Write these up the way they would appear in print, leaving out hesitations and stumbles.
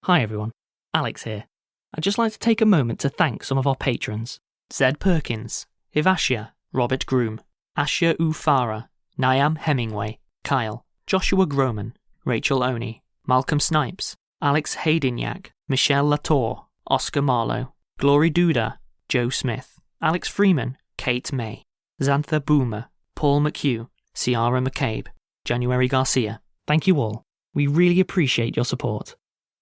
Hi everyone, Alex here. I'd just like to take a moment to thank some of our patrons. Zed Perkins, Evaschia, Robert Groom, Aysha Farah, Niamh Hemingway, Khyle, Joshua Grohman, Rachel Oney, Malcom Snipes, Alex Haidinyak, LaTorre, Oscar Marlowe, Glory Duda, Joe Smith, Alex Freeman, Cait May, Xanthe Bouma, Paul McHugh, Ciara mcCabe, January Garcia. Thank you all. We really appreciate your support.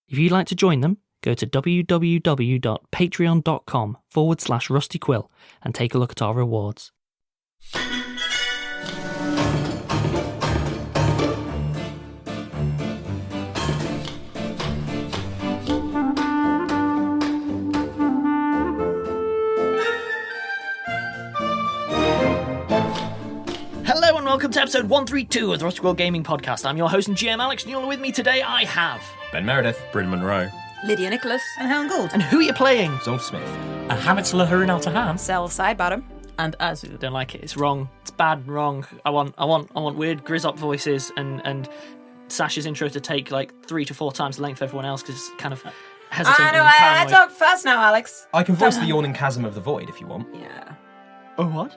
If you'd like to join them, go to www.patreon.com/Rusty Quill and take a look at our rewards. Hello and welcome to episode 132 of the Rusty Quill Gaming Podcast. I'm your host and GM Alex, and you're with me today. I have Ben Meredith, Bryn Monroe, Lydia Nicholas, and Helen Gould. And who are you playing? Zolf Smith, Hamid out of hand, Cell Sidebottom, and Azu. Don't like it. It's wrong. It's bad and wrong. I want weird Grizzop voices and Sasha's intro to take like 3 to 4 times the length of everyone else because it's kind of hesitant. I know. and I paranoid. talk fast now, Alex. I can voice the yawning chasm of the void if you want. Yeah. Oh what?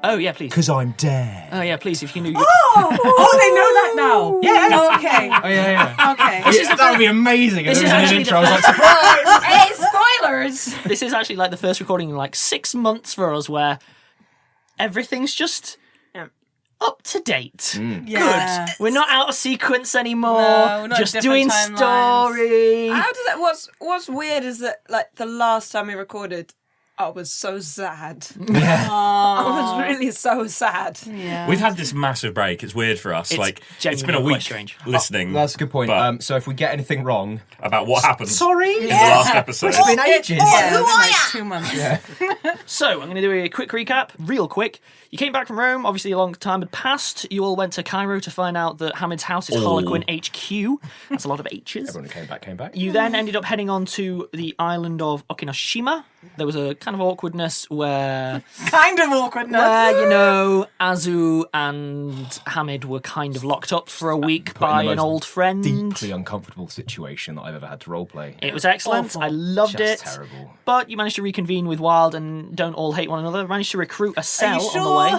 Oh yeah, please. Because I'm dead. Oh yeah, please. If you knew. Oh, they know that now. Yeah. Okay. Oh yeah. Okay. That would be amazing. This If is there was an actually intro. I the was like, surprise! Hey, spoilers! This is actually like the first recording in like 6 months for us where everything's just up to date. Yeah. Good. We're not out of sequence anymore. No, not just different doing timelines. story. How does that? What's weird is that like the last time we recorded, I was so sad. Yeah. I was really so sad. Yeah. We've had this massive break. It's weird for us. It's it's genuinely been a quite week strange. listening. That's a good point. But- So if we get anything wrong, about what happened sorry. in the last episode. It's been ages. Yeah, Who it's been are like ya? 2 months. Yeah. So, I'm going to do a quick recap, real quick. You came back from Rome, obviously a long time had passed. You all went to Cairo to find out that Hamid's house is Harlequin HQ. That's a lot of H's. Everyone who came back. You then ended up heading on to the island of Okinoshima. There was a kind of awkwardness where, Kind of awkwardness. Azu and Hamid were kind of locked up for a week Put in by the an most old friend. Deeply uncomfortable situation that I've ever had to roleplay. It was excellent. Awful. I loved Just it. terrible. But you managed to reconvene with Wild and don't all hate one another. Managed to recruit a cell Are you on the sure? way.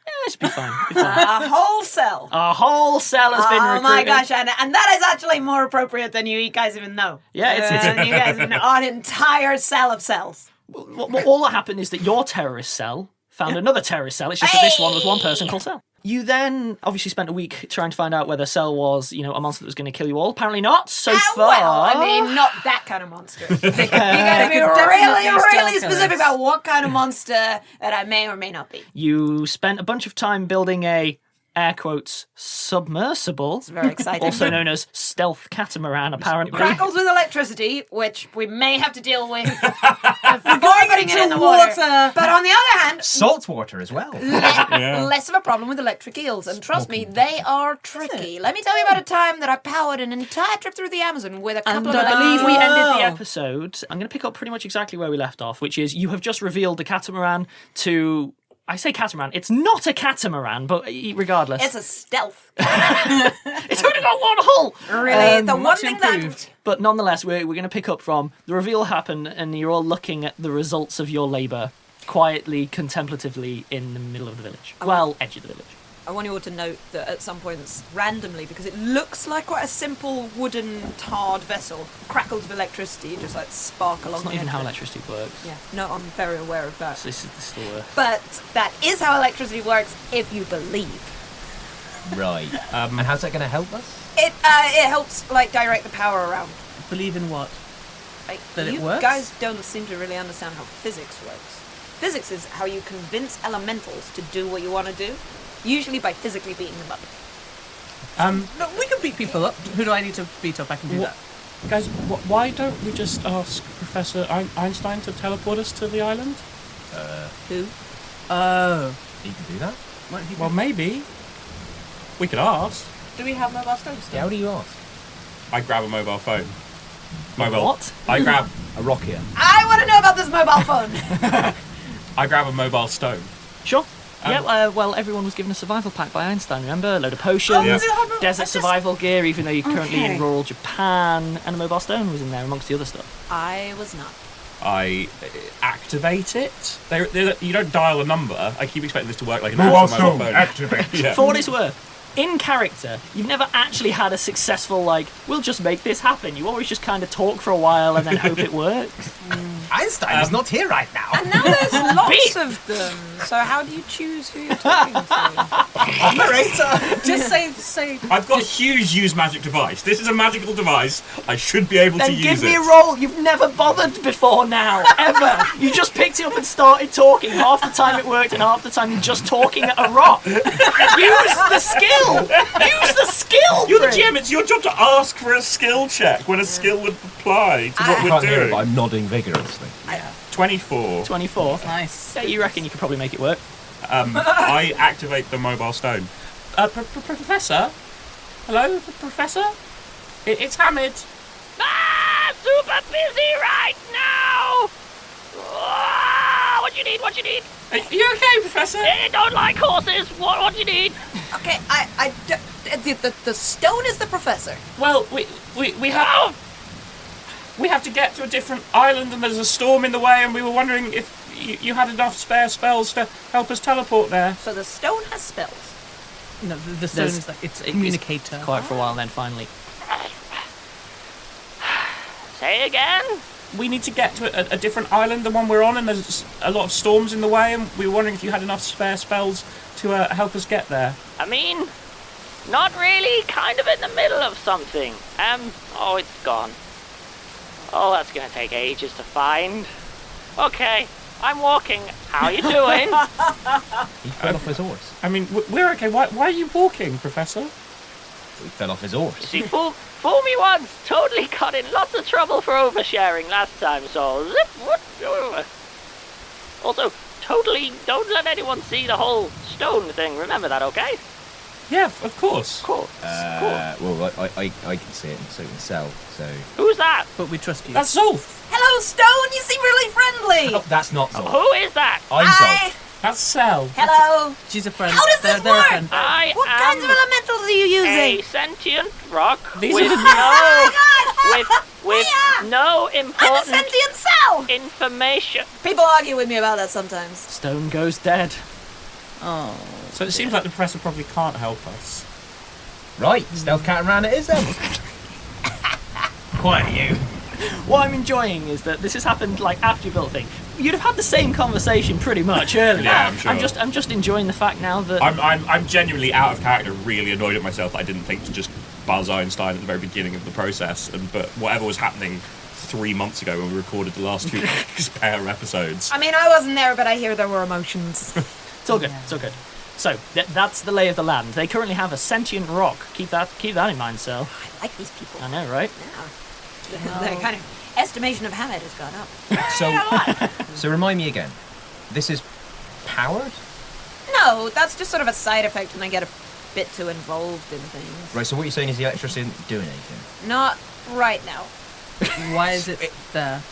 Yeah, it should be fine. Be fine. A whole cell. A whole cell has been recruited. Oh my gosh, and that is actually more appropriate than you guys even know. Yeah, it's You guys even know. An entire cell of cells. all that happened is that your terrorist cell found another terrorist cell. It's just that this one was one person called Cell. You then obviously spent a week trying to find out whether Cell was, a monster that was going to kill you all. Apparently not. So far, Well, I mean, not that kind of monster. You gotta be definitely really still specific killers. about what kind of monster that I may or may not be. you spent a bunch of time building a, air quotes, submersible. It's very exciting. Also known as stealth catamaran, apparently. Crackles with electricity, which we may have to deal with before putting it in the water. But on the other hand, Salt water as well. less of a problem with electric eels. And trust me, they are tricky. Let me tell you about a time that I powered an entire trip through the Amazon with a couple of I believe we electric ended the episode. I'm going to pick up pretty much exactly where we left off, which is you have just revealed the catamaran to. I say catamaran. It's not a catamaran, but regardless, It's a stealth. it's only got one hull. Really, the one much thing improved. But nonetheless, we're going to pick up from the reveal happened, and you're all looking at the results of your labour quietly, contemplatively in the middle of the village. Well, edge of the village. I want you all to note that at some points, randomly, because it looks like quite a simple wooden tarred vessel, crackles of electricity just like spark along It's not the even edge how of it. electricity works. Yeah, no, I'm very aware of that. So this is the worst. But that is how electricity works if you believe. Right. And how's that going to help us? It helps like direct the power around. Believe in what? Like, That it you works? guys don't seem to really understand how physics works. Physics is how you convince elementals to do what you want to do, usually by physically beating them up. No, we can beat people up. Who do I need to beat up? I can do that. Guys, why don't we just ask Professor Einstein to teleport us to the island? Who? Oh. You can do that? Well, maybe. We could ask. Do we have mobile stones? Yeah, how do you ask? I grab a mobile phone. What? I grab A Rocket. I want to know about this mobile phone. I grab a mobile stone. Sure. Well, everyone was given a survival pack by Einstein, remember? A load of potions, desert survival gear, even though you're currently in rural Japan, and a mobile stone was in there, amongst the other stuff. I was not. I activate it. You don't dial a number. I keep expecting this to work like a Mobile mobile stone, phone. activate. Yeah. For what it's worth, in character, you've never actually had a successful, we'll just make this happen. You always just kind of talk for a while and then hope it works. Einstein is not here right now. And now there's lots of them. So how do you choose who you're talking to? Narrator. Just say. I've got a huge use magic device. This is a magical device. I should be able to Then use give it. me a roll. You've never bothered before now, ever. You just picked it up and started talking. Half the time it worked and half the time you're just talking at a rock. Use the skill. Use the skill. You're the Bryn. GM. It's your job to ask for a skill check when a skill would apply to what I we're can't hear it, doing. but I'm nodding vigorously. 24. 24. Nice. Yeah, you reckon you could probably make it work? I activate the mobile stone. Professor? Hello, Professor? It's Hamid. Super busy right now. What do you need? What do you need? Are you okay, Professor? I don't like horses. What do you need? Okay, the stone is the professor. Well, we have to get to a different island and there's a storm in the way and we were wondering if you had enough spare spells to help us teleport there. So the stone has spells. No, the stone is it's a communicator. Quiet for a while and then finally. Say again? We need to get to a different island, the one we're on, and there's a lot of storms in the way and we were wondering if you had enough spare spells to help us get there. I mean, not really. Kind of in the middle of something. Oh, it's gone. Oh, that's gonna take ages to find. Okay, I'm walking. How you doing? He fell off his horse. I mean, we're okay. Why are you walking, Professor? He fell off his horse. See, fool me once. Totally got in lots of trouble for oversharing last time, so zip, what? Also, totally don't let anyone see the whole stone thing. Remember that, okay? Yeah, of course. Cool. Well, I can see it, and so can Cell. So Who's that? But we trust you. That's Zolf. Hello, Stone. You seem really friendly. that's not Zolf. Who is that? I'm Hi. Zolf. That's Cell. Hello. She's a friend. How does this They're a work? friend. What kinds of elementals are you using? A sentient rock These with are the- with Yeah. no I'm a important sentient cell. information. People argue with me about that sometimes. Stone goes dead. Oh. So it seems like the Professor probably can't help us. Right, stealth cat and ran it is then. Quiet, you. What I'm enjoying is that this has happened after you built the thing. You'd have had the same conversation pretty much earlier. Yeah, I'm sure. I'm just enjoying the fact now that I'm genuinely out of character, really annoyed at myself that I didn't think to just buzz Einstein at the very beginning of the process. But whatever was happening 3 months ago when we recorded the last 2 spare episodes. I mean, I wasn't there, but I hear there were emotions. it's all good. It's all good. So that's the lay of the land. They currently have a sentient rock. Keep that in mind, Cell. I like these people. I know, right? Yeah. Their kind of estimation of Hamid has gone up. So remind me again. This is powered? No, that's just sort of a side effect when I get a bit too involved in things. Right, so what you're saying is the electricity isn't doing anything? Not right now. Why is it there?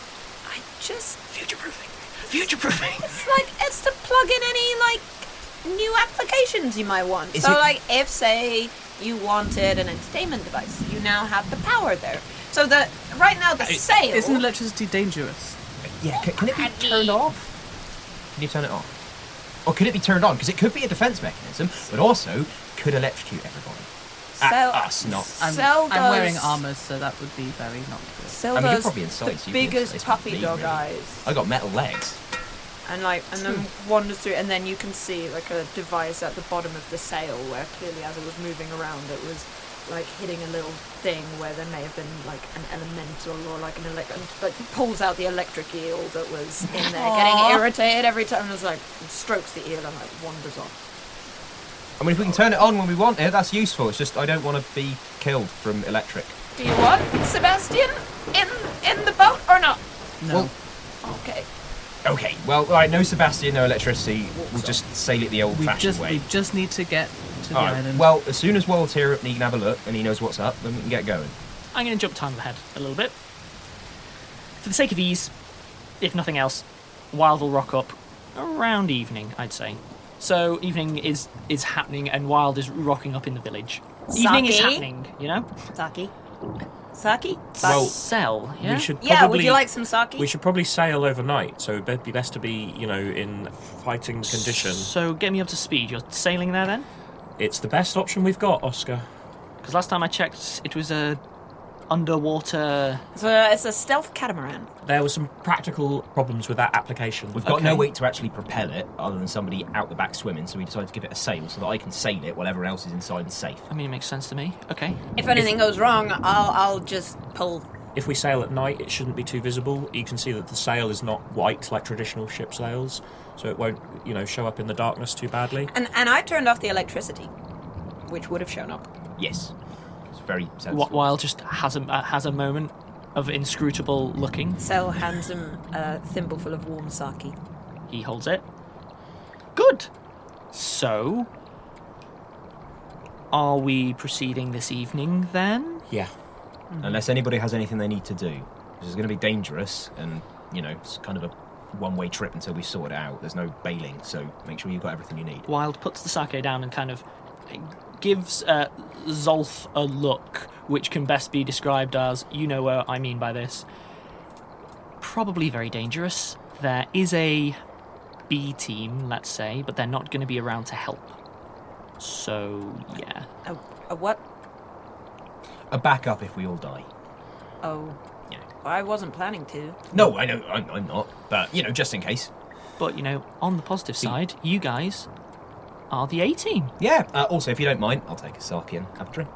I just... Future-proofing. Future-proofing. It's to plug in any, new applications you might want. Is So, it- if, say, you wanted an entertainment device, you now have the power there. So right now the sail... Isn't electricity dangerous? Yeah, can it be turned off? Can you turn it off? Or could it be turned on? Because it could be a defence mechanism, but also could electrocute everybody. Us, not. Cell I'm wearing does- armour, so that would be very not good. Cell I mean, you're does probably inside, so the you'd be biggest inside. puppy Me, dog really. eyes. I got metal legs. And then wanders through, and then you can see a device at the bottom of the sail where clearly as it was moving around it was hitting a little thing where there may have been an elemental or an pulls out the electric eel that was in there, getting irritated every time. It was strokes the eel and wanders off. I mean, if we can turn it on when we want it, that's useful. It's just I don't want to be killed from electric. Do you want Sebastian in the boat or not? No. Well, Okay. okay, well, all right, no Sebastian, no electricity. We'll just sail it the old-fashioned way. We just need to get to the All right, island. well, as soon as Wald's here and he can have a look and he knows what's up, then we can get going. I'm going to jump time ahead a little bit. For the sake of ease, if nothing else, Wild will rock up around evening, I'd say. So evening is happening, and Wild is rocking up in the village. Evening is happening, you know? Sake? Sake? Well, Sell, yeah? We should probably, Yeah, would you like some sake? We should probably sail overnight, so it'd be best to be, in fighting condition. So get me up to speed. You're sailing there then? It's the best option we've got, Oscar. Because last time I checked, it was a underwater... It's a stealth catamaran. There were some practical problems with that application. We've got no way to actually propel it other than somebody out the back swimming, so we decided to give it a sail so that I can sail it while everyone else is inside and safe. I mean, it makes sense to me. Okay. If anything goes wrong, I'll just pull. If we sail at night, it shouldn't be too visible. You can see that the sail is not white like traditional ship sails, so it won't, show up in the darkness too badly. And I turned off the electricity, which would have shown up. Yes. It's very sensible. Wild just has a moment of inscrutable looking. Sel hands him a thimbleful of warm sake. He holds it. Good. So, are we proceeding this evening then? Yeah. Unless anybody has anything they need to do. This is going to be dangerous, and, it's kind of a one-way trip until we sort it out. There's no bailing, so make sure you've got everything you need. Wild puts the sake down and kind of gives Zolf a look, which can best be described as, you know what I mean by this, probably very dangerous. There is a B team, let's say, but they're not going to be around to help. So, yeah. A what? A backup if we all die. Oh. Yeah. I wasn't planning to. No, I know, I'm not. But, just in case. But, on the positive side, you guys are the A-team. Yeah. Also, if you don't mind, I'll take a sake and have a drink.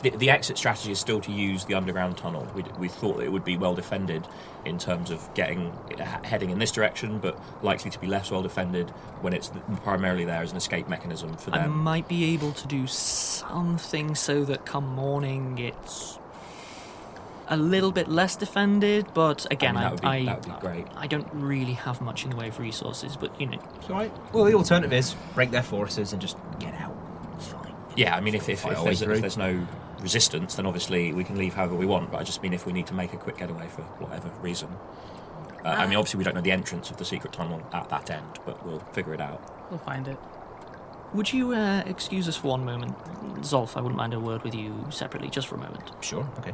The exit strategy is still to use the underground tunnel. We thought it would be well defended in terms of heading in this direction, but likely to be less well defended when it's primarily there as an escape mechanism for them. I might be able to do something so that come morning it's a little bit less defended, but again, that would be great. I don't really have much in the way of resources, but Right. Well, the alternative is break their forces and just get out. It's fine. Yeah, I mean, if Always there's no resistance, then obviously we can leave however we want, but I just mean if we need to make a quick getaway for whatever reason. I mean, obviously we don't know the entrance of the secret tunnel at that end, but we'll figure it out. We'll find it. Would you excuse us for one moment? Zolf, I wouldn't mind a word with you separately, just for a moment. Sure, okay.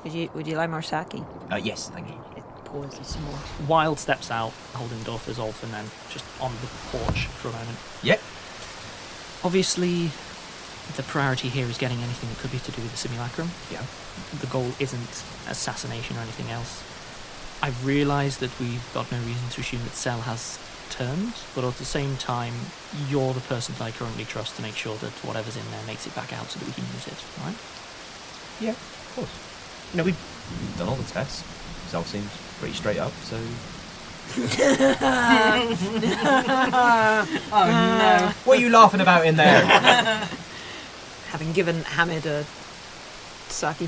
Would you like more sake? Yes, thank you. It pours you some more. Wild steps out, holding the door for Zolf, and then just on the porch for a moment. Yep. Obviously, the priority here is getting anything that could be to do with the simulacrum. Yeah. The goal isn't assassination or anything else. I realise that we've got no reason to assume that Cell has turned, but at the same time, you're the person that I currently trust to make sure that whatever's in there makes it back out so that we can use it, right? Yeah, of course. We've done all the tests. Zell seems pretty straight up, so... Oh no. What are you laughing about in there? Having given Hamid a sake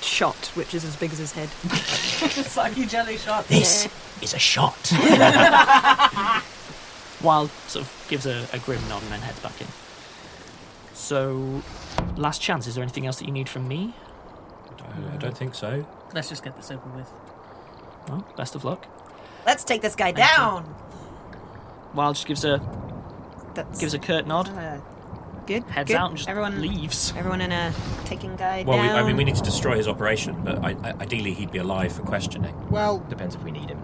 shot, which is as big as his head. Sake jelly shot. This is a shot. Wild sort of gives a grim nod and then heads back in. So, last chance, is there anything else that you need from me? I don't think so. Let's just get this over with. Well, best of luck. Let's take this guy down. Wild just gives a curt nod, Good. heads good. out and just everyone leaves. Everyone in a taking guy Well, down. we need to destroy his operation, but ideally he'd be alive for questioning. Well, depends if we need him.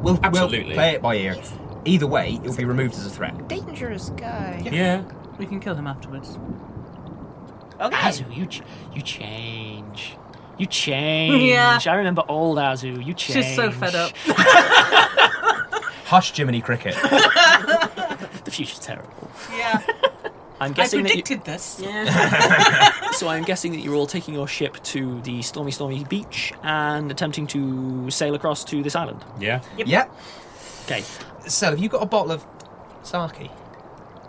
We'll Absolutely. play it by ear. Either way, it'll be removed as a threat. Dangerous guy. Yeah. We can kill him afterwards. Okay. Azu, you change. You change. Yeah. I remember old Azu. You change. She's so fed up. Hush, Jiminy Cricket. The future's terrible. Yeah. I'm I guessing predicted this. Yeah. So I'm guessing that you're all taking your ship to the stormy beach and attempting to sail across to this island. Yeah. Yep. Okay. So, have you got a bottle of sake?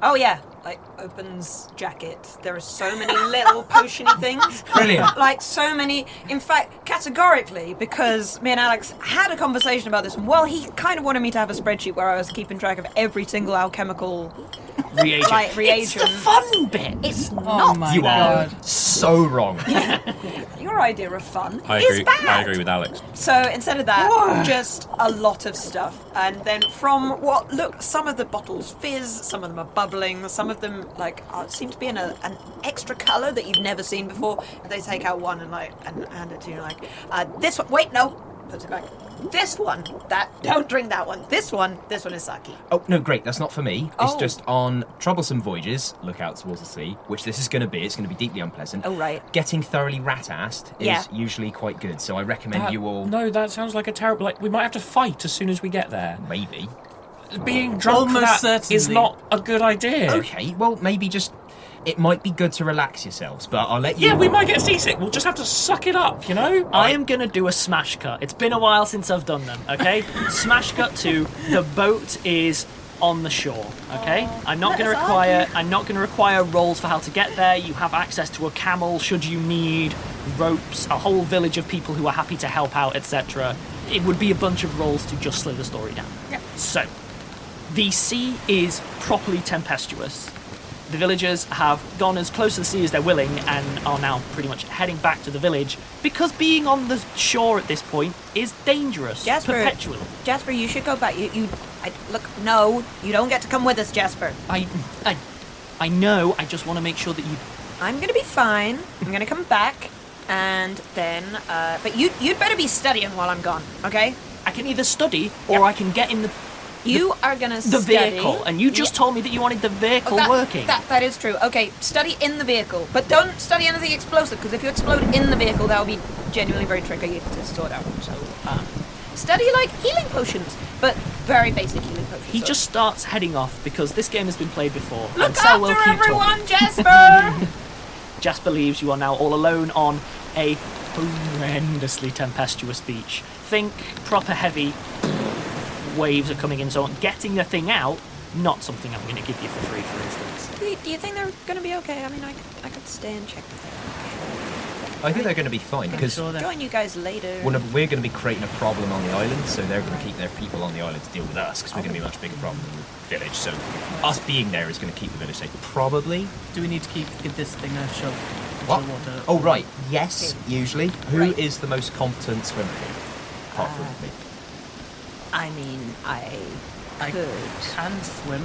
Oh yeah. Like opens jacket. There are so many little potiony things. Brilliant. Like so many. In fact, categorically, because me and Alex had a conversation about this. Well, he kind of wanted me to have a spreadsheet where I was keeping track of every single alchemical Reagent. like reagent. It's the fun bit. It's Oh not. my You god. are so wrong. Your idea of fun I is agree. bad. I agree with Alex. So instead of that, just a lot of stuff. And then from what look, some of the bottles fizz, some of them are bubbling, some of them seem to be in an extra colour that you've never seen before. They take out one and hand it to you this one. Wait, no. Put it back. This one. Don't drink that one. This one is sake. Oh, no, great. That's not for me. It's Oh. just on troublesome voyages, look out towards the sea, which this is going to be. It's going to be deeply unpleasant. Oh, right. Getting thoroughly rat-assed Yeah. is usually quite good, so I recommend you all... No, that sounds like a terrible... Like, we might have to fight as soon as we get there. Maybe. Being drunk for Almost that is certainly. not a good idea. Okay, well, maybe just... It might be good to relax yourselves, but I'll let you... Yeah, we might get seasick. We'll just have to suck it up, you know? I am going to do a smash cut. It's been a while since I've done them, okay? Smash cut to the boat is on the shore, okay? I'm not going to require rolls for how to get there. You have access to a camel should you need, ropes, a whole village of people who are happy to help out, etc. It would be a bunch of rolls to just slow the story down. Yep. So, the sea is properly tempestuous. The villagers have gone as close to the sea as they're willing and are now pretty much heading back to the village because being on the shore at this point is dangerous. Perpetually. Jasper, you should go back. Look, no, you don't get to come with us, Jasper. I know, I just want to make sure that you... I'm going to be fine. I'm going to come back, and then, but you'd better be studying while I'm gone, okay? I can either study or I can get in the You are going to study. vehicle, and you just told me that you wanted the vehicle working. That is true. Okay, study in the vehicle, but don't study anything explosive, because if you explode in the vehicle, that will be genuinely very tricky to sort out. So, study healing potions, but very basic healing potions. He just starts heading off because this game has been played before. Look and so will after keep everyone, talking. Jasper. Jasper leaves. You are now all alone on a horrendously tempestuous beach. Think proper heavy waves are coming in, so getting the thing out, not something I'm going to give you for free, for instance. Do you think they're going to be okay? I mean, I could stay and check. I think they're going to be fine, because Join you guys later. we're going to be creating a problem on the island, so they're going to keep their people on the island to deal with us, because we're going to be a much bigger problem than the village, so us being there is going to keep the village safe. Probably. Do we need to give this thing a shove? What? into the water? Oh, right. Yes, usually. Who is the most competent swimmer here? Apart from me. I mean, I could. Can swim.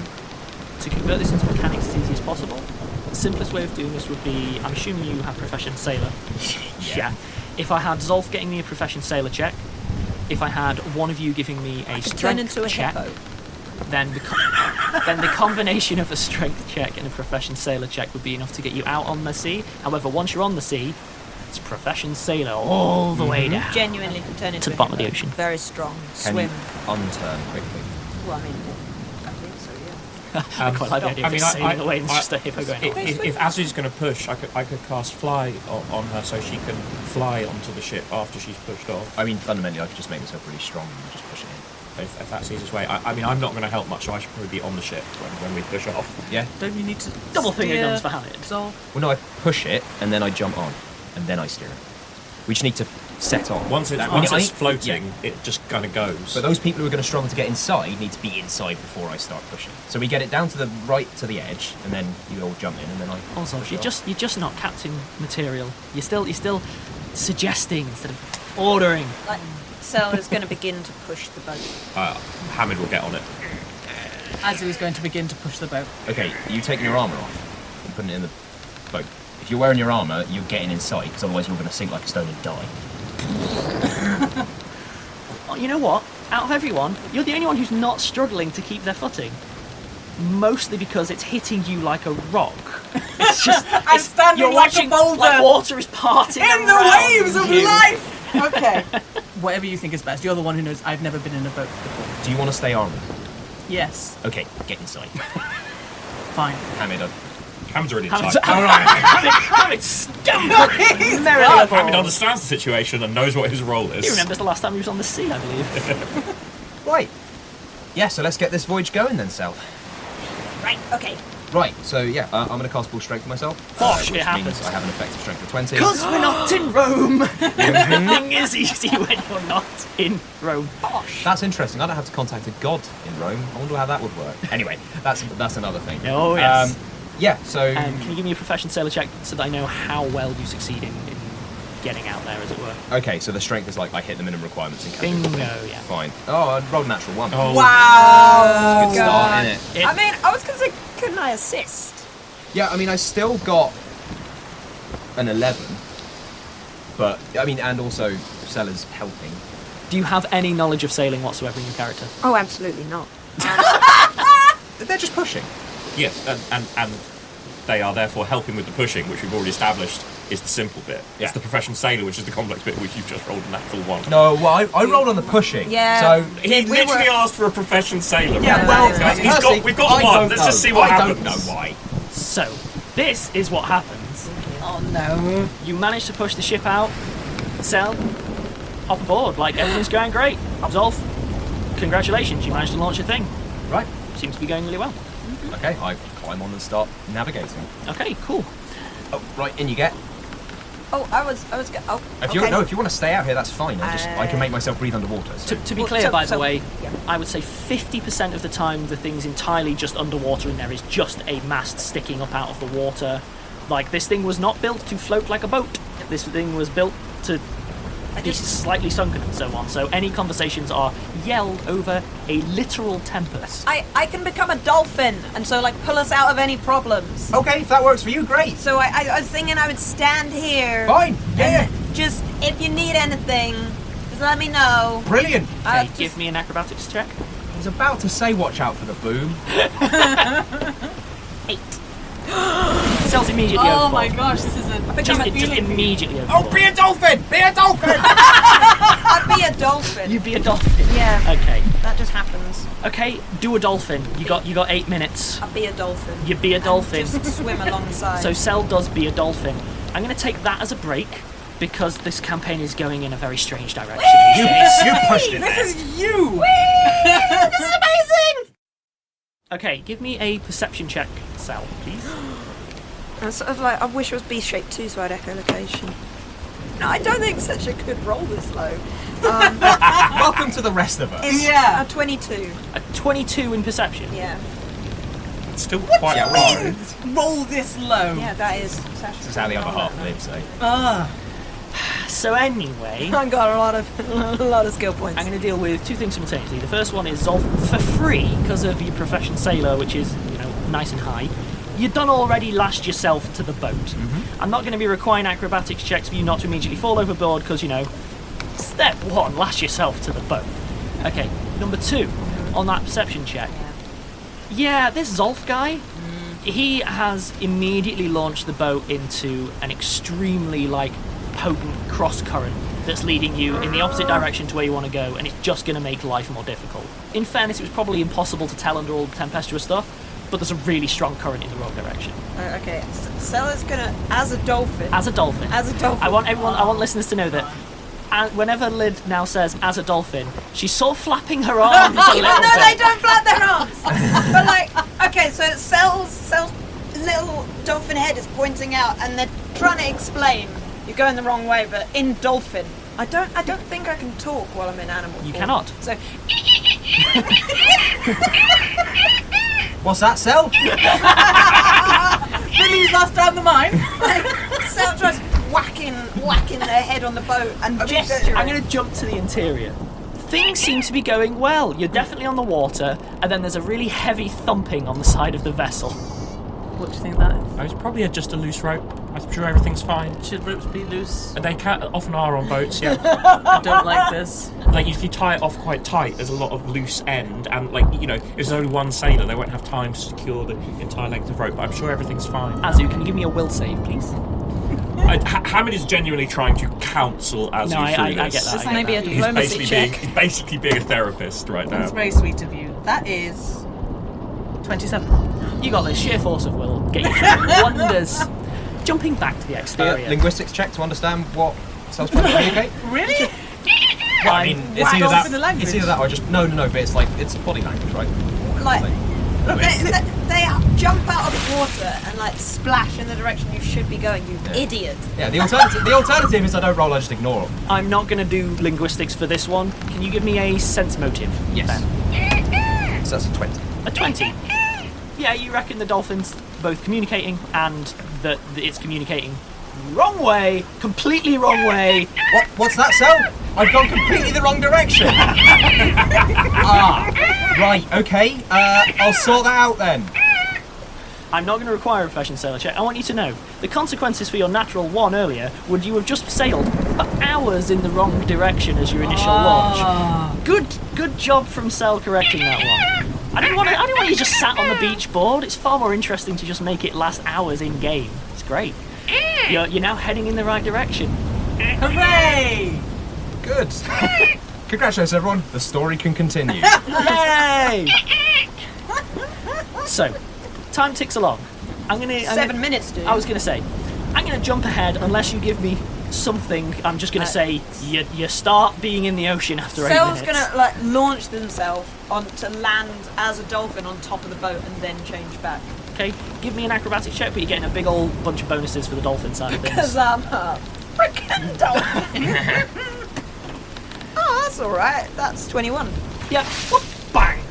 To convert this into mechanics as easy as possible, the simplest way of doing this would be, I'm assuming you have Profession Sailor. Yeah. If I had Zolf getting me a Profession Sailor check, if I had one of you giving me a turn strength into a check, hippo. then the combination of a strength check and a Profession Sailor check would be enough to get you out on the sea. However, once you're on the sea, it's Profession Sailor all the way down. Genuinely can turn into To the a bottom of the hippo. ocean. Very strong. Can Swim. you unturn quickly? Well, I mean, I think so, yeah. I quite like the idea of it sailing away and it's just a hippo going. If Azu's going to push, I could cast fly on her so she can fly onto the ship after she's pushed off. I mean, fundamentally, I could just make myself really strong and just push it in. If that's the easiest way. I mean, I'm not going to help much, so I should probably be on the ship when we push off. Yeah? Don't you need to Double finger steer guns for Hamid. Zolf? Well, no, I push it, and then I jump on, and then I steer it. We just need to set off. Once it's floating, it just kind of goes. But those people who are going to struggle to get inside need to be inside before I start pushing. So we get it down to the right to the edge, and then you all jump in, and then I. Also, push you're it off. just not captain material. You're still suggesting instead of ordering. Sel is going to begin to push the boat. Hamid will get on it. Azu is going to begin to push the boat. Okay, you taking your armour off and putting it in the boat. If you're wearing your armour, you're getting inside, because otherwise you're going to sink like a stone and die. Oh, you know what? Out of everyone, you're the only one who's not struggling to keep their footing. Mostly because it's hitting you like a rock. It's just I'm standing you're like watching, a boulder like water is parting in the around waves of you. life. Okay. Whatever you think is best. You're the one who knows. I've never been in a boat before. Do you want to stay armoured? Yes. Okay, get inside. Fine. Hamid, Hamid's already Hamid's inside. Hamid understands the situation and knows what his role is. He remembers the last time he was on the sea, I believe. Right. Yeah, so let's get this voyage going then, Sal. Right, okay. Right, so yeah, I'm going to cast Full Strength myself. Bosh, which it happens. means I have an effective strength of 20. Because we're not in Rome! Everything is easy when you're not in Rome. Bosh. That's interesting. I don't have to contact a god in Rome. I wonder how that would work. Anyway, that's another thing. Oh, yes. Yeah, so... Can you give me a profession sailor check so that I know how well you succeed in getting out there, as it were? Okay, so the strength is like I hit the minimum requirements and Bingo, yeah. Fine. Oh, I rolled a natural 1. Oh. Wow! Good start, innit? I mean, I was going to say, couldn't I assist? Yeah, I mean, I still got an 11. But, I mean, and also Sellers helping. Do you have any knowledge of sailing whatsoever in your character? Oh, absolutely not. They're just pushing. Yes, and they are therefore helping with the pushing, which we've already established is the simple bit. Yeah. It's the professional sailor, which is the complex bit, which you've just rolled a natural 1. No, well, I rolled on the pushing. Yeah. So He literally asked for a professional sailor. Yeah, well, guys, Percy, we've got I one. don't Let's know. just see what happens. I don't know why. So, this is what happens. Oh no. You manage to push the ship out, sail, hop aboard, like everything's going great. Zolf, congratulations, you managed to launch a thing. Right. Seems to be going really well. Okay, I climb on and start navigating. Okay, cool. Oh, right, in you get. Oh, I was oh, If you want to stay out here, that's fine. I can make myself breathe underwater. So. To be clear, by the way, I would say 50% of the time the thing's entirely just underwater and there is just a mast sticking up out of the water. Like, this thing was not built to float like a boat. This thing was built to be slightly sunken and so on. So any conversations are yelled over a literal tempest. I can become a dolphin and so like pull us out of any problems. Okay, if that works for you, great. So I was thinking I would stand here. Fine. Yeah. And just if you need anything, just let me know. Brilliant. Okay, give me an acrobatics check. I was about to say watch out for the boom. 8. Cells immediately Oh overboard. my gosh, this is Just feeling. immediately overboard. Oh, be a dolphin! Be a dolphin! I'd be a dolphin. You'd be a dolphin. Yeah. Okay. That just happens. Okay, do a dolphin. You got 8 minutes. I'd be a dolphin. You be a dolphin. Just swim alongside. So Cell does be a dolphin. I'm going to take that as a break because this campaign is going in a very strange direction. You pushed it there. This is you! this is amazing! Okay, give me a perception check, Cell, please. I'm sort of like, I wish it was B-shaped too, so I'd echolocation. No, I don't think such a good roll this low. Welcome to the rest of us. It's Yeah. a 22. A 22 in perception. Yeah. It's still quite low. Roll this low. Yeah, that is. This is how the other half lives, eh? Ah. So anyway, I've got a lot of skill points. I'm going to deal with 2 things simultaneously. The first one is Zolf for free because of your profession sailor, which is, nice and high. You've done already lashed yourself to the boat. I'm not going to be requiring acrobatics checks for you not to immediately fall overboard because, step 1, lash yourself to the boat. Okay, number 2, on that perception check. Yeah, this Zolf guy, he has immediately launched the boat into an extremely, potent cross-current that's leading you in the opposite direction to where you want to go, and it's just going to make life more difficult. In fairness, it was probably impossible to tell under all the tempestuous stuff, but there's a really strong current in the wrong direction. Okay, Stella's gonna, as a dolphin. As a dolphin. I want listeners to know that whenever Lyd now says "as a dolphin," she's sort of flapping her arms a little Even though bit. they don't flap their arms. But okay, so Cell's little dolphin head is pointing out, and they're trying to explain. You're going the wrong way, but in dolphin, I don't think I can talk while I'm in animal form. You cannot. So. What's that, Cell? Billy's lost down the mine. Cell tries whacking their head on the boat and gesturing. I'm going to jump to the interior. Things seem to be going well. You're definitely on the water, and then there's a really heavy thumping on the side of the vessel. What do you think that is? It's probably just a loose rope. I'm sure everything's fine. Should ropes be loose? And they often are on boats, yeah. I don't like this. If you tie it off quite tight, there's a lot of loose end, and if there's only one sailor, they won't have time to secure the entire length of rope. But I'm sure everything's fine. Azu, can you give me a will save, please? Hamid is genuinely trying to counsel Azu No, I through get this. that. This may be a He's diplomacy check. he's basically being a therapist right now. That's very sweet of you. That is 27. You got the sheer force of will. Get you through wonders. Jumping back to the exterior. Linguistics check to understand what Cell's trying to communicate. Really? Well, I mean, it's Wow. either Off in the language. it's either that or just no, but it's it's body language, right? Like, They jump out of the water and like splash in the direction you should be going. You idiot. Yeah. The alternative is I don't roll. I just ignore them. I'm not going to do linguistics for this one. Can you give me a sense motive? Yes. Ben? So that's a 20. A 20. Yeah, you reckon the dolphin's both communicating and that it's communicating wrong way, completely wrong way. What's that, Sel? I've gone completely the wrong direction. Right, okay. I'll sort that out then. I'm not going to require a professional sailor check. I want you to know the consequences for your natural one earlier would you have just sailed for hours in the wrong direction as your initial launch. Good job from Sel correcting that one. I didn't want you just sat on the beach board. It's far more interesting to just make it last hours in game. It's great. You're now heading in the right direction. Hooray! Good. Congratulations, everyone. The story can continue. Yay! So, time ticks along. 7 minutes, dude. I was going to say, I'm going to jump ahead unless you give me something. I'm just going to say you start being in the ocean after 8 minutes. Sel's gonna like launch themselves onto land as a dolphin on top of the boat and then change back. Okay, give me an acrobatics check, but you're getting a big old bunch of bonuses for the dolphin side of things. Because I'm a frickin' dolphin. Oh, that's alright. That's 21. Yep. Whoop, bang.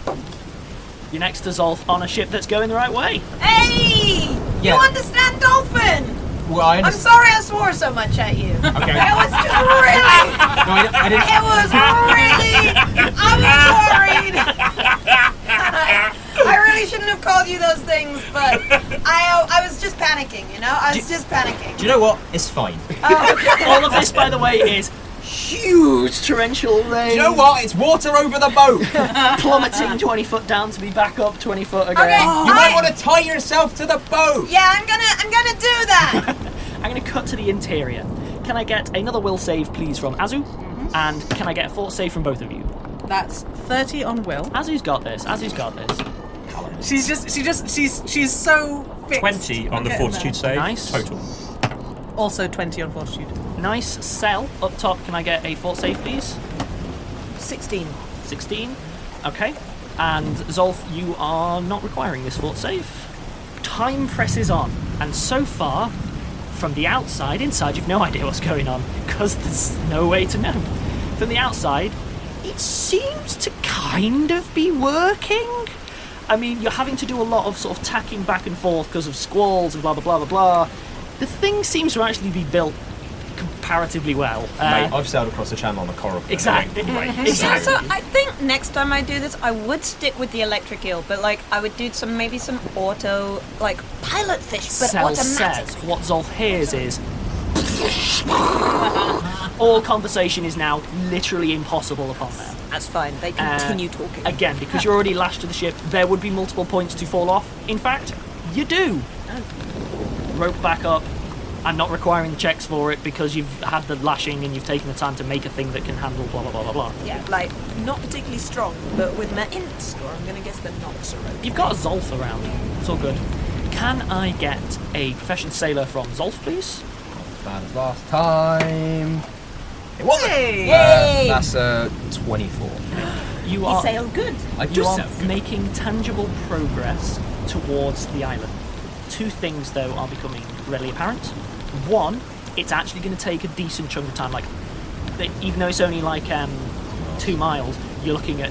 You're next to Zolf on a ship that's going the right way. Hey! Yeah. You understand dolphin? Well, I I'm understand. sorry I swore so much at you. Okay. It was just really... No, I didn't. It was really... I was worried. I really shouldn't have called you those things, but I was just panicking, you know? I was just panicking. Do you know what? It's fine. All of this, by the way, is huge torrential rain. Do you know what? It's water over the boat. Plummeting 20 foot down to be back up 20 foot again. Okay. You might want to tie yourself to the boat. Yeah, I'm gonna do that. I'm going to cut to the interior. Can I get another will save, please, from Azu? And can I get a fort save from both of you? That's 30 on will. Azu's got this. Azu's got this. She's so fixed. 20 on the Okay, fortitude save. Nice. Total. Also 20 on fortitude. Nice. Cell up top. Can I get a fort save, please? 16. 16. Okay. And Zolf, you are not requiring this fort save. Time presses on, and so far, from the outside, inside you've no idea what's going on, because there's no way to know. From the outside, it seems to kind of be working. I mean, you're having to do a lot of sort of tacking back and forth because of squalls and blah, blah, blah, blah, blah. The thing seems to actually be built comparatively well. Mate, I've sailed across the channel on a coral. Exactly. Exactly. So I think next time I do this, I would stick with the electric eel, but like I would do maybe some auto, like pilot fish, but Cell automatic. says what Zolf hears is all conversation is now literally impossible upon them. That's fine. They continue talking. Again, because you're already lashed to the ship, there would be multiple points to fall off. In fact, you do. Rope back up. I'm not requiring the checks for it because you've had the lashing and you've taken the time to make a thing that can handle blah, blah, blah, blah, blah. Yeah, like not particularly strong, but with my int score, I'm gonna guess they're not so rope. You've got a Zolf around. It's all good. Can I get a professional sailor from Zolf, please? Bad as last time. It wasn't. Yay! That's 24. You You are sail good. I You do are sail good. making tangible progress towards the island. Two things, though, are becoming readily apparent. One, it's actually going to take a decent chunk of time. Like, even though it's only like 2 miles, you're looking at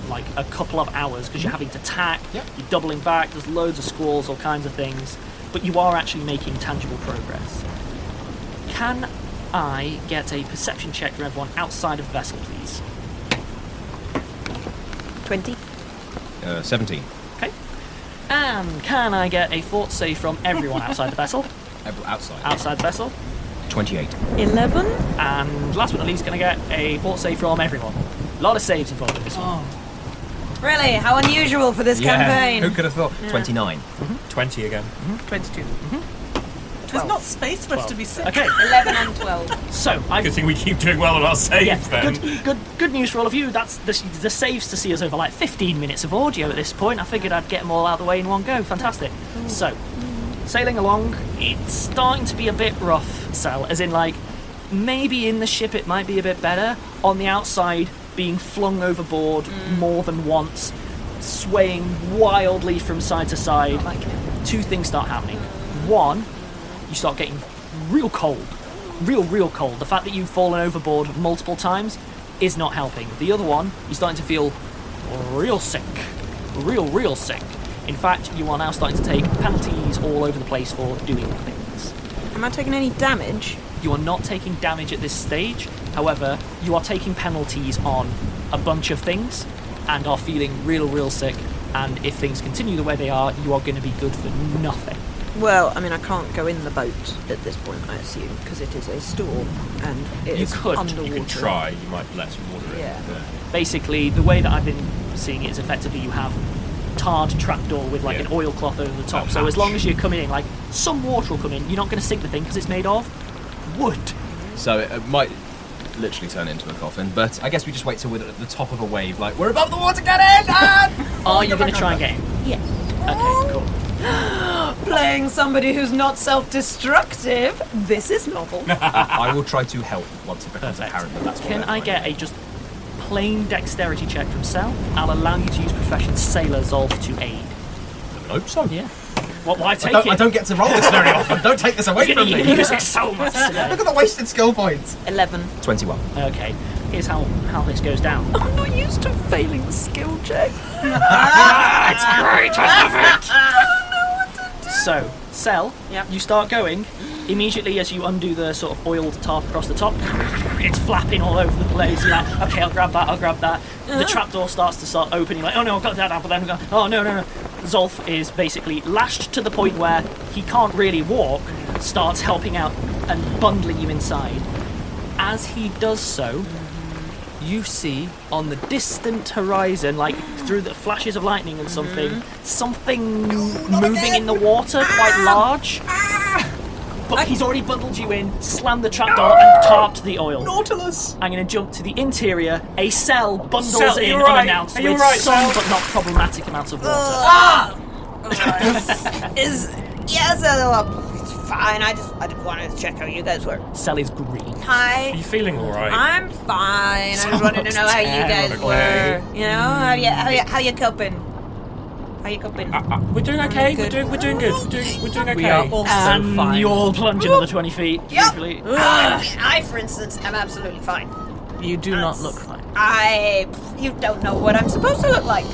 like a couple of hours because you're having to tack, Yep. you're doubling back, there's loads of squalls, all kinds of things. But you are actually making tangible progress. Can I get a perception check for everyone outside of the vessel, please? 20. 17. Okay. And can I get a fort save from everyone outside the vessel? Outside. Outside the vessel. 28. 11. And last but not least, can I get a fort save from everyone? A lot of saves involved in this one. Really? How unusual for this campaign. Who could have thought? 29. 20 again. 22. There's not space for us to be sick. Okay, 11 and 12. so I've Good thing we keep doing well on our saves yeah, then. good news for all of you. That's the saves to see us over like 15 minutes of audio at this point. I figured I'd get them all out of the way in one go. Fantastic. So, sailing along, it's starting to be a bit rough, Sal, as in like maybe in the ship it might be a bit better. On the outside, being flung overboard more than once, swaying wildly from side to side. Two things start happening. One, you start getting real cold. Real cold. The fact that you've fallen overboard multiple times is not helping. The other one, you're starting to feel real sick. Real sick. In fact, you are now starting to take penalties all over the place for doing things. Am I taking any damage? You are not taking damage at this stage. However, you are taking penalties on a bunch of things and are feeling real sick. And if things continue the way they are, you are going to be good for nothing. Well, I mean, I can't go in the boat at this point, I assume, because it is a storm and it is underwater. You could try. You might let some water in. Yeah. Basically, the way that I've been seeing it is effectively you have tarred trapdoor with like an oilcloth over the top. So as long as you're coming in, like some water will come in. You're not going to sink the thing because it's made of wood. So it might literally turn into a coffin, but I guess we just wait till we're at the top of a wave, like we're above the water, get in! Are you going to try and get in? Yes. Okay, cool. Playing somebody who's not self-destructive. This is novel. I will try to help once it becomes Perfect. apparent that that's what Can they're I trying get a just plain dexterity check from Sel? I'll allow you to use Profession Sailor Zolf to aid. I hope so. Yeah. Why take I don't get to roll this very often. Don't take this away You're from going me. to use it so much today. Look at the wasted skill points. 11. 21. Okay, here's how this goes down. I'm not used to failing the skill check. It's great, I love it! So, Sel, you start going. Immediately as you undo the sort of oiled tarp across the top, it's flapping all over the place. You're like, okay, I'll grab that. The trapdoor starts to start opening. Like, oh no, I've got that apple. Then oh no. Zolf is basically lashed to the point where he can't really walk, starts helping out and bundling you inside. As he does so, you see on the distant horizon, like through the flashes of lightning and something moving in the water, quite large. But he's already bundled you in, slammed the trapdoor, and tarped the oil. Nautilus! I'm going to jump to the interior. A cell bundles in unannounced with some but not problematic amounts of water. It's fine. I just wanted to check how you guys were. Cell is green. Hi. Are you feeling all right? I'm fine. I just wanted to know how you guys were. You know, how you coping? How you coping? We're doing okay. Good. We're doing good. We're doing okay. We are also And fine. you all plunge another 20 feet. Yep. Briefly. I, for instance, am absolutely fine. You do not look fine. You don't know what I'm supposed to look like.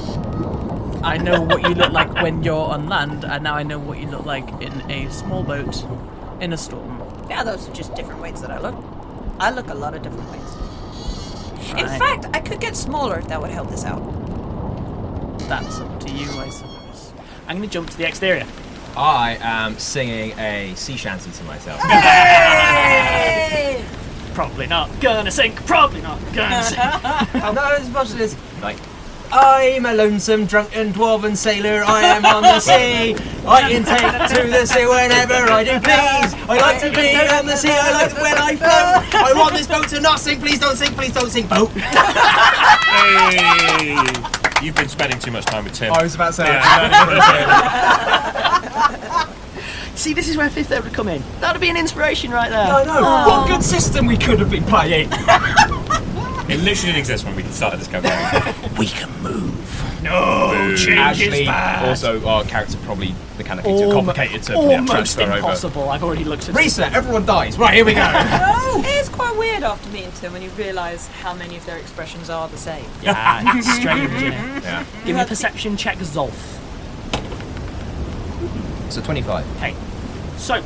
I know what you look like when you're on land, and now I know what you look like in a small boat in a storm. Yeah, those are just different ways that I look. I look a lot of different ways. In Right. fact, I could get smaller if that would help this out. That's up to you, I suppose. I'm going to jump to the exterior. I am singing a sea shanty to myself. Probably not gonna sink. Probably not gonna sink. Not as much as like, I'm a lonesome, drunken, dwarven sailor. I am on the sea. I can take to the sea whenever I do please. I like to be on the sea. I like when I float. I want this boat to not sink. Please don't sink. Please don't sink, boat. Hey! You've been spending too much time with Tim. I was about to say. See, this is where Fifth Ed would come in. That would be an inspiration right there. I know. What good system we could have been playing. It literally didn't exist when we started this campaign. We can move. No, change Actually, is bad. also our character probably mechanically too complicated to Almost transfer over. impossible. I've already looked at it. Reset. Everyone dies. Right, here we go. It is quite weird after meeting Tim when you realise how many of their expressions are the same. Yeah, it's strange, isn't it? Yeah. Give me a perception check, Zolf. So 25. Okay. So,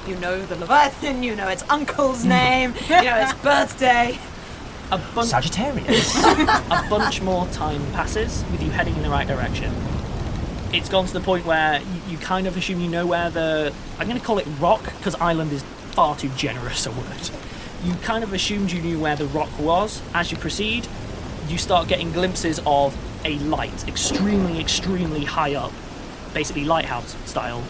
You know the Leviathan, you know its uncle's name, you know its birthday. a bunch Sagittarius. a bunch more time passes with you heading in the right direction. It's gone to the point where you kind of assume you know where I'm going to call it rock, because island is far too generous a word. You kind of assumed you knew where the rock was. As you proceed, you start getting glimpses of a light, extremely, extremely high up, basically lighthouse style,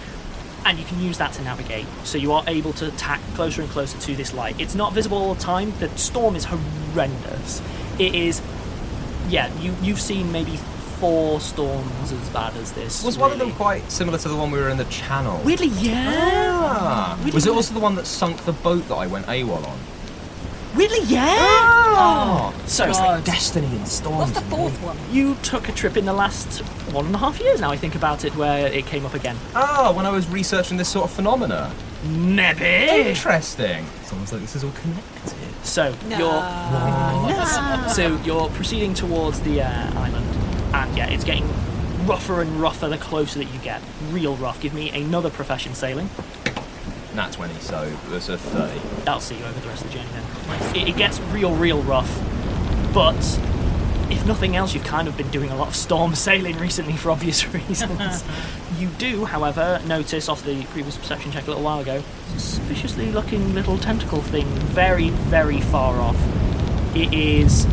and you can use that to navigate. So you are able to tack closer and closer to this light. It's not visible all the time. The storm is horrendous. It is, you've seen maybe 4 storms as bad as this. Was one of them quite similar to the one we were in the channel? Weirdly, yeah. Was it also the one that sunk the boat that I went AWOL on? Weirdly, yeah. Oh, So it's like destiny and storms. What's the fourth one? you took a trip in the last 1.5 years now, I think about it, where it came up again. Ah, when I was researching this sort of phenomena. Maybe. Interesting. It's almost like this is all connected. So you're proceeding towards the island, and yeah, it's getting rougher and rougher the closer that you get. Real rough. Give me another profession sailing. Nat 20, so there's a 30. That'll see you over the rest of the journey then. It gets real rough, but if nothing else, you've kind of been doing a lot of storm sailing recently for obvious reasons. You do, however, notice off the previous perception check a little while ago, suspiciously looking little tentacle thing very, very far off. It is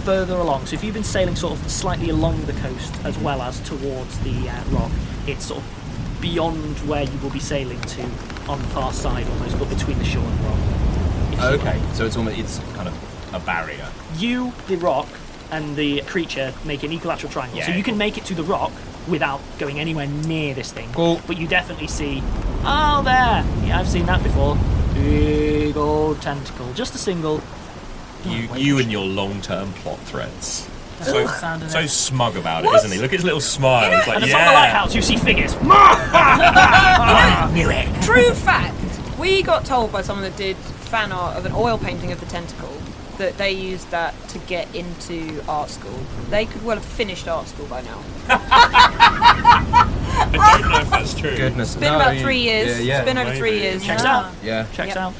further along, so if you've been sailing sort of slightly along the coast as well as towards the rock, it's sort of beyond where you will be sailing to on the far side almost, but between the shore and the rock. Okay, so it's kind of a barrier. You, the rock, and the creature make an equilateral triangle. So Yeah. you can make it to the rock without going anywhere near this thing. Cool. But you definitely see, oh, there! Yeah, I've seen that before. Big old tentacle. Just a single. You and your long-term plot threads. Sounding So it. smug about it, isn't he? Look at his little smile. It's like, And it's on the lighthouse, you see figures. Knew it. True fact. We got told by someone that did fan art of an oil painting of the tentacle that they used that to get into art school. They could well have finished art school by now. I don't know if that's true. Goodness. It's been about 3 years. Yeah, It's been over maybe. 3 years. Checks out. Yeah. Checks Yep. out.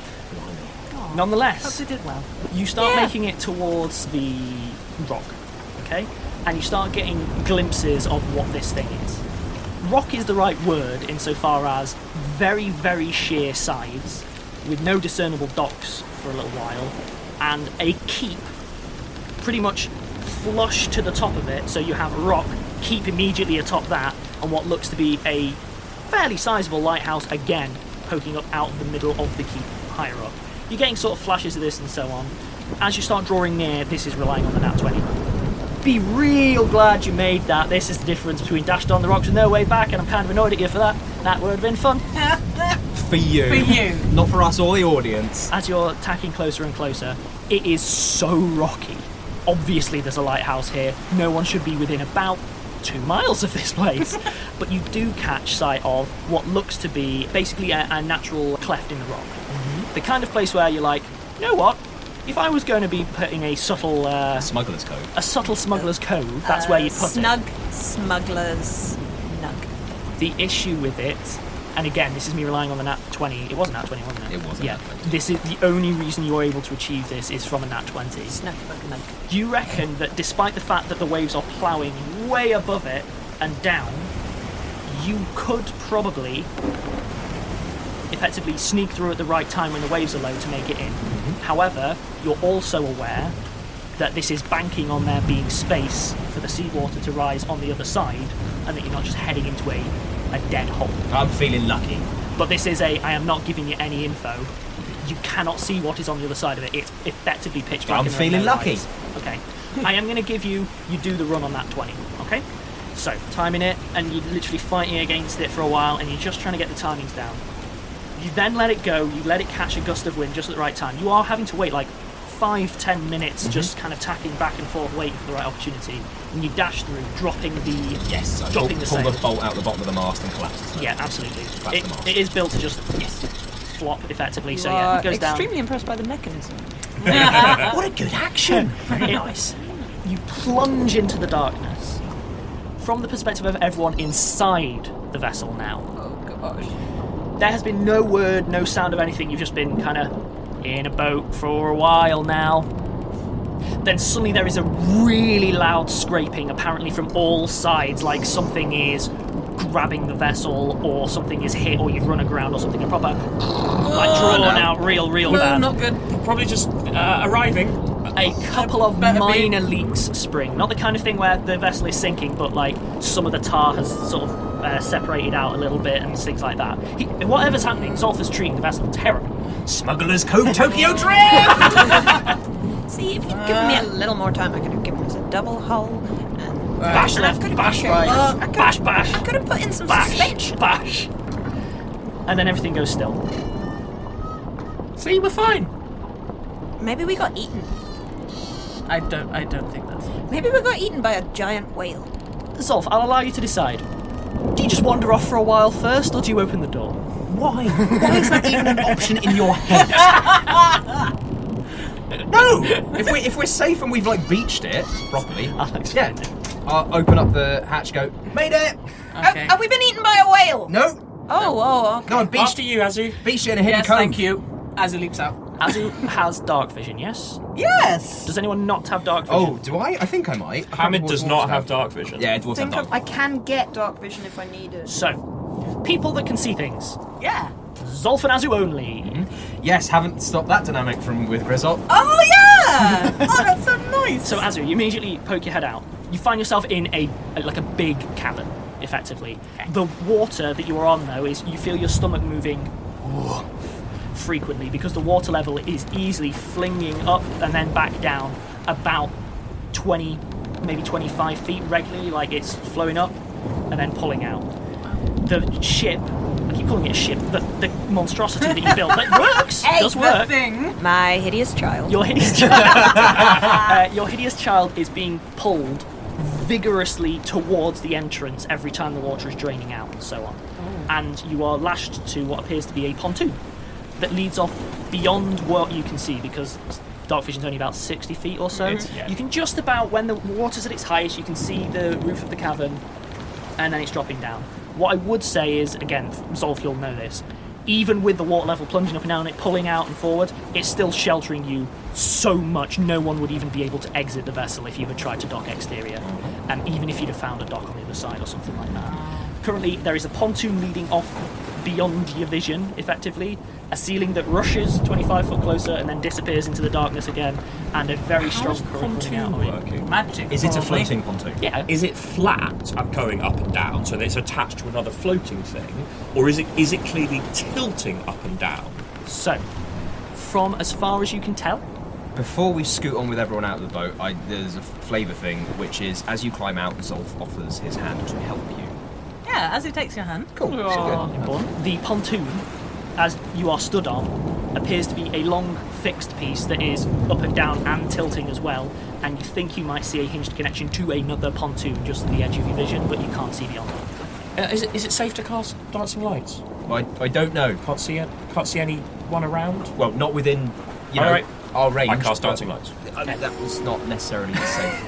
Nonetheless, Hope they did well. you start Yeah. making it towards the rock, okay? And you start getting glimpses of what this thing is. Rock is the right word insofar as very, very sheer sides, with no discernible docks for a little while, and a keep pretty much flush to the top of it, so you have a rock, keep immediately atop that, and what looks to be a fairly sizable lighthouse again, poking up out of the middle of the keep, higher up. You're getting sort of flashes of this and so on. As you start drawing near, this is relying on the nat 20. Be real glad you made that. This is the difference between dashed on the rocks with no way back, and I'm kind of annoyed at you for that. That would have been fun. For you. For you. Not for us or the audience. As you're tacking closer and closer, it is so rocky. Obviously there's a lighthouse here. No one should be within about 2 miles of this place. But you do catch sight of what looks to be basically a natural cleft in the rock. The kind of place where you're like, you know what? If I was going to be putting a subtle Smuggler's Cove. smuggler's cove, that's where you'd put Snug smuggler's nug. it. The issue with it, and again, this is me relying on the nat 20. It was a nat 20, wasn't it? It was a Yeah. nat 20. This is the only reason you're able to achieve this is from a nat 20. Snug nug. You reckon that despite the fact that the waves are ploughing way above it and down, you could probably effectively sneak through at the right time when the waves are low to make it in. However, you're also aware that this is banking on there being space for the seawater to rise on the other side, and that you're not just heading into a dead hole. I'm feeling lucky. But this is I am not giving you any info. You cannot see what is on the other side of it. It's effectively pitch black. I'm and there are feeling no lucky. lights. Okay. I am going to give you do the run on that 20, okay? So, timing it, and you're literally fighting against it for a while, and you're just trying to get the timings down. You then let it go, you let it catch a gust of wind just at the right time. You are having to wait like 5-10 minutes, just kind of tacking back and forth, waiting for the right opportunity. And you dash through, dropping the Yes. I dropping the pull sail. the bolt out the bottom of the mast and collapse it. Yeah, absolutely. Collapse the mast. It is built to just flop effectively. You So yeah, are it goes down. extremely impressed by the mechanism. What a good action. Very It- nice. You plunge into the darkness. From the perspective of everyone inside the vessel now, Oh gosh. there has been no word, no sound of anything. You've just been kind of in a boat for a while now. Then suddenly there is a really loud scraping, apparently from all sides, like something is grabbing the vessel, or something is hit, or you've run aground, or something. A proper, like drawn out, real bad. Not good. Probably just arriving. A couple of Better be- minor leaks spring. Not the kind of thing where the vessel is sinking, but like some of the tar has sort of separated out a little bit and things like that. Whatever's happening, Zolf is treating the vessel terribly. Smuggler's Cove Tokyo Drift! See, if you'd given me a little more time, I could have given us a double hull. And Bash and I left, could have bash got- right, I could- bash, bash, I could have put in some bash, suspension. bash. And then everything goes still. See, we're fine. Maybe we got eaten. I don't think that's it. Maybe we got eaten by a giant whale. Zolf, I'll allow you to decide. Do you just wander off for a while first, or do you open the door? Why? Why is that even an option in your head? No! If we're safe and we've beached it properly, I'll open up the hatch. Go. Made it. Okay. Have we been eaten by a whale? No. Oh. No, I beached After you, Azu. Beached it in a hidden Yes, cove. thank you. Azu leaps out. Azu has dark vision, yes? Yes. Does anyone not have dark vision? Oh, do I? I think I might. Hamid does not have dark vision. Yeah, dwarves have dark. I can get dark vision if I need it. So, people that can see things. Yeah. Zolf and Azu only. Yes, haven't stopped that dynamic from with Grizzle. Oh yeah! Oh, that's so nice. So Azu, you immediately poke your head out. You find yourself in a big cavern, effectively. The water that you are on, though, is you feel your stomach moving frequently because the water level is easily flinging up and then back down about 20, maybe 25 feet regularly, like it's flowing up and then pulling out. The ship, I keep calling it a ship, the monstrosity that you built, that works, does work. My hideous child. Your hideous child. Your hideous child is being pulled vigorously towards the entrance every time the water is draining out and so on. And you are lashed to what appears to be a pontoon that leads off beyond what you can see because dark vision's only about 60 feet or so. You can just about, when the water's at its highest, you can see the roof of the cavern and then it's dropping down. What I would say is, again, Zolf, you'll know this, even with the water level plunging up and down, it pulling out and forward, it's still sheltering you so much no one would even be able to exit the vessel if you had tried to dock exterior, and even if you'd have found a dock on the other side or something like that. Currently, there is a pontoon leading off beyond your vision, effectively, a ceiling that rushes 25 foot closer and then disappears into the darkness again, and a very strong current running out of it. Working? Magic. Is it a probably. floating pontoon? Yeah. Is it flat and going up and down, so that it's attached to another floating thing, or is it clearly tilting up and down? So, from as far as you can tell, Before we scoot on with everyone out of the boat, there's a flavour thing, which is as you climb out, Zolf offers his hand to help you. Yeah, as he takes your hand. Cool. important. The pontoon, as you are stood on, appears to be a long fixed piece that is up and down and tilting as well, and you think you might see a hinged connection to another pontoon just at the edge of your vision, but you can't see beyond it. Is it safe to cast dancing lights? I don't know. Can't see anyone around. Well, not within, Alright. our range. I cast but dancing lights. That was not necessarily safe.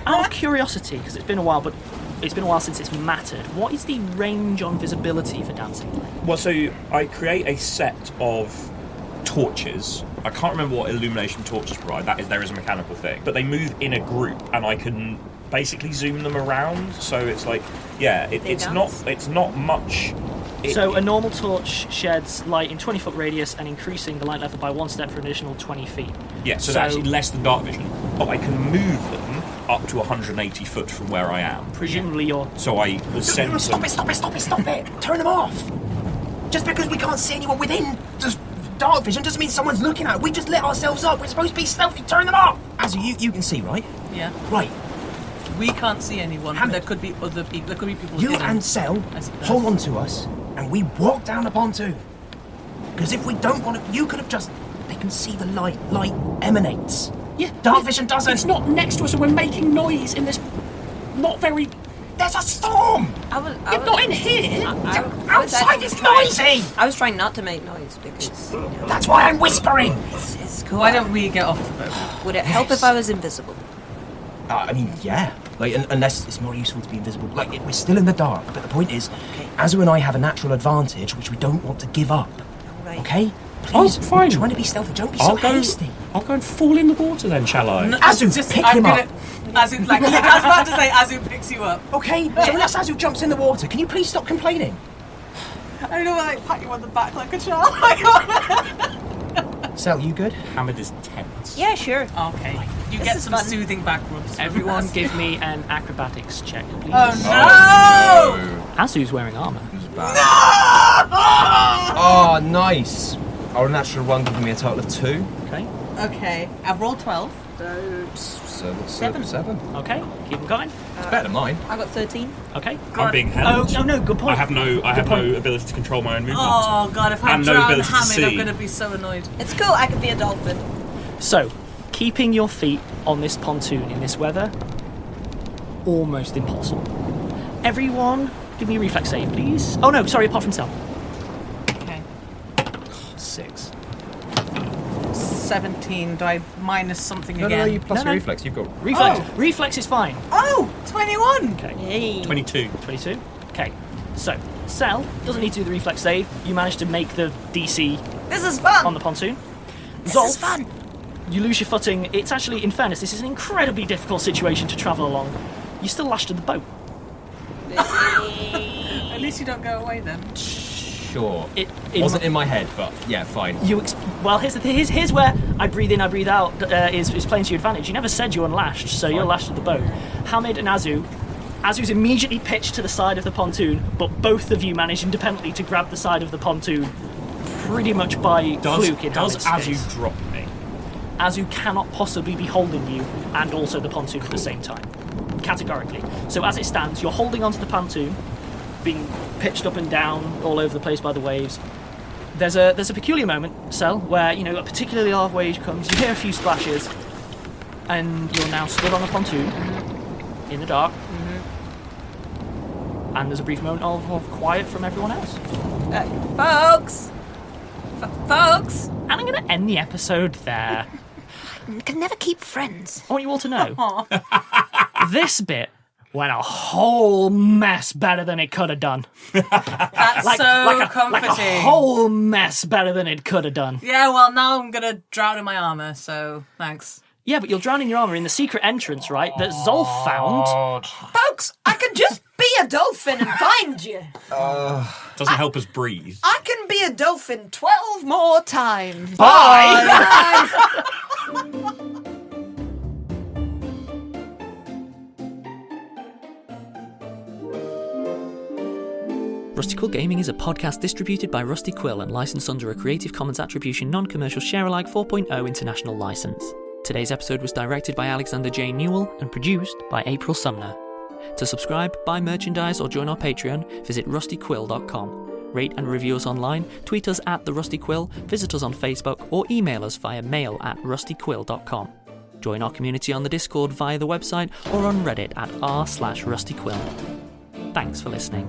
Out of curiosity, because it's been a while, but it's been a while since it's mattered, what is the range on visibility for dancing light? Well, so I create a set of torches. I can't remember what illumination torches provide. There is a mechanical thing, but they move in a group, and I can basically zoom them around. So it's like, it's not much. So a normal torch sheds light in 20-foot radius and increasing the light level by 1 step for an additional 20 feet. Yeah, so that's actually less than dark vision, but I can move them up to 180 foot from where I am. Presumably you're... So I will send them... Stop it! Turn them off! Just because we can't see anyone within just dark vision doesn't mean someone's looking at it. We just lit ourselves up. We're supposed to be stealthy. Turn them off! Azu, you can see, right? Yeah. Right. We can't see anyone, but Hamid. there could be other people. There could be people. You hidden. and Sel I suppose. hold on to us, and we walk down the pontoon. Because if we don't want to, you could have just... They can see the light. Light emanates. Yeah. Dark vision doesn't. It's not next to us, and we're making noise in this. Not very. There's a storm. Not in here. Outside is noisy. I was trying not to make noise because That's why I'm whispering. it's cool. Why don't we get off the boat? Would it help if I was invisible? I mean, yeah. Unless it's more useful to be invisible. We're still in the dark, but the point is, Azu and I have a natural advantage which we don't want to give up. Right. Okay? Please, fine. we're trying to be stealthy. Don't be so hasty. I'll go and fall in the water then, shall I? Azu, pick him up. Azu, I was about to say, Azu picks you up. Okay, so unless Azu jumps in the water, can you please stop complaining? I don't know, pat you on the back like a child. Sel, you good? Hamid is tense. Yeah, sure. Okay. You This get is some fun. soothing back rubs. Everyone give me an acrobatics check, please. Oh no! Azu's wearing armour. Oh, nice. Our natural one giving me a total of 2. Okay. Okay, I've rolled 12. So what's Seven. 7? Okay, keep them going. It's better than mine. I got 13. Okay. I'm being held. Oh, no, good point. I have no ability to control my own movement. Oh god, if I And no drown ability to Hamid, I'm see. going to be so annoyed. It's cool. I could be a dolphin. So, keeping your feet on this pontoon in this weather, almost impossible. Everyone, give me a reflex save, please. Oh no, sorry, apart from Sal. Okay. 6. 17. Do I minus something No, again? no, you plus No, your no. reflex. You've got. Reflex. Oh. Reflex is fine. Oh, 21. Okay. Hey. 22. 22. Okay. So, Sal doesn't need to do the reflex save. You managed to make the DC This is fun. on the pontoon. This Zolf, is fun. you lose your footing. It's actually, in fairness, this is an incredibly difficult situation to travel along. You're still lashed to the boat. At least you don't go away then. Sure. It Wasn't in my head, but yeah, fine. Well, here's where I breathe in, I breathe out is playing to your advantage. You never said you unlashed, so you're lashed to the boat. Hamid and Azu's immediately pitched to the side of the pontoon, but both of you manage independently to grab the side of the pontoon pretty much by fluke in Does Hamid's case. Azu drop me? Azu cannot possibly be holding you and also the pontoon at the same time, categorically. So as it stands, you're holding onto the pontoon, being pitched up and down all over the place by the waves. There's a peculiar moment, Sel, where a particularly large wave comes. You hear a few splashes, and you're now stood on a pontoon in the dark. And there's a brief moment of quiet from everyone else. Folks. And I'm going to end the episode there. Can never keep friends. I want you all to know this bit went a whole mess better than it could have done. That's comforting. Like a whole mess better than it could have done. Yeah, well, now I'm going to drown in my armour, so thanks. Yeah, but you'll drown in your armour in the secret entrance, right, that Zolf found. Folks, I can just be a dolphin and find you. Doesn't help us breathe. I can be a dolphin 12 more times. Bye! Rusty Quill Gaming is a podcast distributed by Rusty Quill and licensed under a Creative Commons Attribution Non-Commercial Share-alike 4.0 international license. Today's episode was directed by Alexander J. Newell and produced by April Sumner. To subscribe, buy merchandise or join our Patreon, visit rustyquill.com. Rate and review us online, tweet us at The Rusty Quill, visit us on Facebook or email us via mail@rustyquill.com. Join our community on the Discord via the website or on Reddit at r/rustyquill. Thanks for listening.